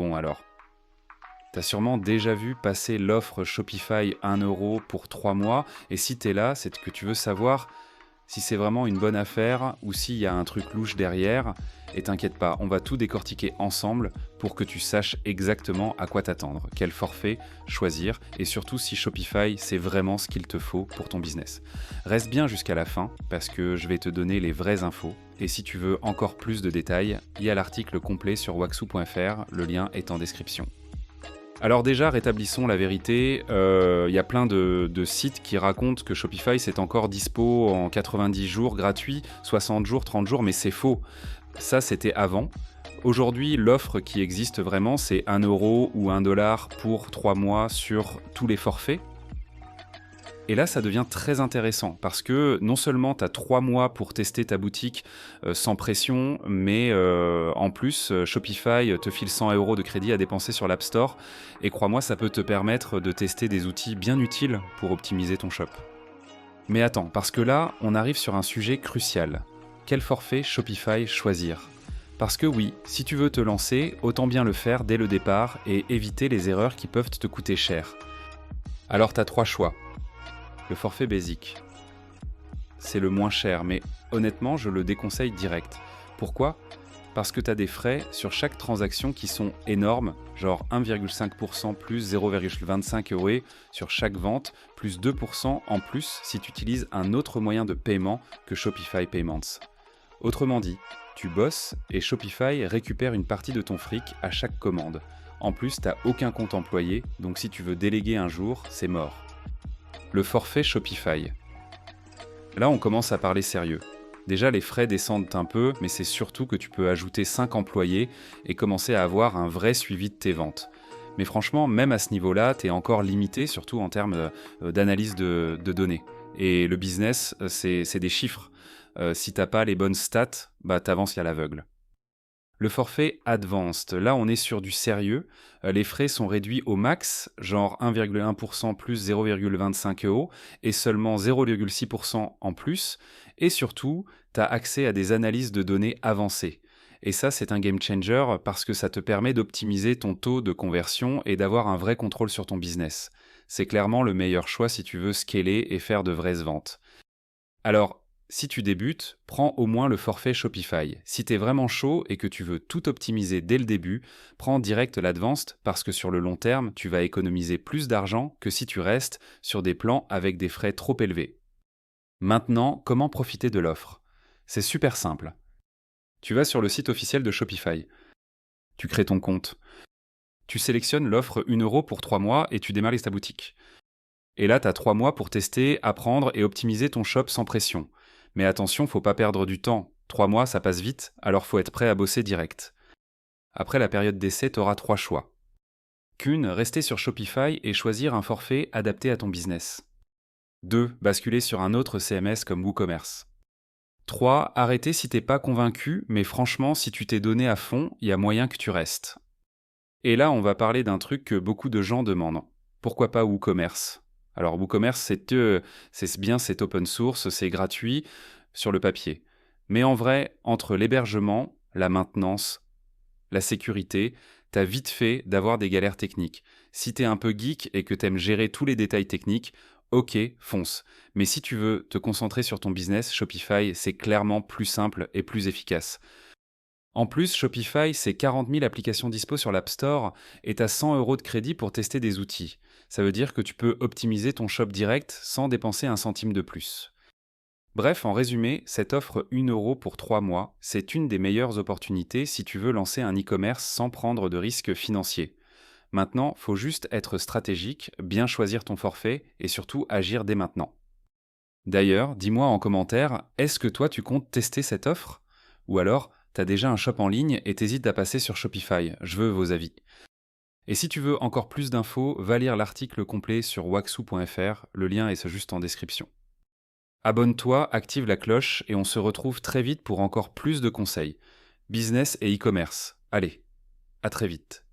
Bon alors, t'as sûrement déjà vu passer l'offre Shopify 1 € pour 3 mois, et si t'es là, c'est que tu veux savoir si c'est vraiment une bonne affaire ou s'il y a un truc louche derrière. Et t'inquiète pas, on va tout décortiquer ensemble pour que tu saches exactement à quoi t'attendre, quel forfait choisir et surtout si Shopify c'est vraiment ce qu'il te faut pour ton business. Reste bien jusqu'à la fin parce que je vais te donner les vraies infos. Et si tu veux encore plus de détails, il y a l'article complet sur waxoo.fr, le lien est en description. Alors déjà, rétablissons la vérité, y a plein de sites qui racontent que Shopify c'est encore dispo en 90 jours gratuit, 60 jours, 30 jours, mais c'est faux. Ça c'était avant. Aujourd'hui, l'offre qui existe vraiment, c'est 1 € ou 1 $ pour 3 mois sur tous les forfaits. Et là, ça devient très intéressant parce que non seulement tu as 3 mois pour tester ta boutique sans pression, mais en plus, Shopify te file 100 € de crédit à dépenser sur l'App Store. Et crois-moi, ça peut te permettre de tester des outils bien utiles pour optimiser ton shop. Mais attends, parce que là, on arrive sur un sujet crucial. Quel forfait Shopify choisir ? Parce que oui, si tu veux te lancer, autant bien le faire dès le départ et éviter les erreurs qui peuvent te coûter cher. Alors tu as 3 choix. Le forfait basique. C'est le moins cher, mais honnêtement, je le déconseille direct. Pourquoi ? Parce que tu as des frais sur chaque transaction qui sont énormes, genre 1,5% plus 0,25 € sur chaque vente, plus 2% en plus si tu utilises un autre moyen de paiement que Shopify Payments. Autrement dit, tu bosses et Shopify récupère une partie de ton fric à chaque commande. En plus, tu n'as aucun compte employé, donc si tu veux déléguer un jour, c'est mort. Le forfait Shopify. Là, on commence à parler sérieux. Déjà, les frais descendent un peu, mais c'est surtout que tu peux ajouter 5 employés et commencer à avoir un vrai suivi de tes ventes. Mais franchement, même à ce niveau-là, tu es encore limité, surtout en termes d'analyse de données. Et le business, c'est des chiffres. Si t'as pas les bonnes stats, bah t'avances à l'aveugle. Le forfait Advanced, là on est sur du sérieux, les frais sont réduits au max, genre 1,1% plus 0,25 € et seulement 0,6% en plus, et surtout, tu as accès à des analyses de données avancées. Et ça c'est un game changer parce que ça te permet d'optimiser ton taux de conversion et d'avoir un vrai contrôle sur ton business. C'est clairement le meilleur choix si tu veux scaler et faire de vraies ventes. Alors, si tu débutes, prends au moins le forfait Shopify. Si tu es vraiment chaud et que tu veux tout optimiser dès le début, prends direct l'Advanced parce que sur le long terme, tu vas économiser plus d'argent que si tu restes sur des plans avec des frais trop élevés. Maintenant, comment profiter de l'offre ? C'est super simple. Tu vas sur le site officiel de Shopify. Tu crées ton compte. Tu sélectionnes l'offre 1 € pour 3 mois et tu démarres ta boutique. Et là, tu as 3 mois pour tester, apprendre et optimiser ton shop sans pression. Mais attention, faut pas perdre du temps. 3 mois, ça passe vite, alors faut être prêt à bosser direct. Après la période d'essai, tu auras 3 choix. Qu'une, rester sur Shopify et choisir un forfait adapté à ton business. 2, basculer sur un autre CMS comme WooCommerce. 3, arrêter si t'es pas convaincu, mais franchement, si tu t'es donné à fond, il y a moyen que tu restes. Et là, on va parler d'un truc que beaucoup de gens demandent. Pourquoi pas WooCommerce ? Alors WooCommerce, c'est bien, c'est open source, c'est gratuit sur le papier. Mais en vrai, entre l'hébergement, la maintenance, la sécurité, t'as vite fait d'avoir des galères techniques. Si t'es un peu geek et que t'aimes gérer tous les détails techniques, ok, fonce. Mais si tu veux te concentrer sur ton business, Shopify, c'est clairement plus simple et plus efficace. En plus, Shopify, c'est 40 000 applications dispo sur l'App Store et tu as 100 € de crédit pour tester des outils. Ça veut dire que tu peux optimiser ton shop direct sans dépenser un centime de plus. Bref, en résumé, cette offre 1 € pour 3 mois, c'est une des meilleures opportunités si tu veux lancer un e-commerce sans prendre de risques financiers. Maintenant, faut juste être stratégique, bien choisir ton forfait et surtout agir dès maintenant. D'ailleurs, dis-moi en commentaire, est-ce que toi tu comptes tester cette offre ? Ou alors, t'as déjà un shop en ligne et t'hésites à passer sur Shopify, je veux vos avis. Et si tu veux encore plus d'infos, va lire l'article complet sur waxoo.fr, le lien est juste en description. Abonne-toi, active la cloche et on se retrouve très vite pour encore plus de conseils. Business et e-commerce. Allez, à très vite.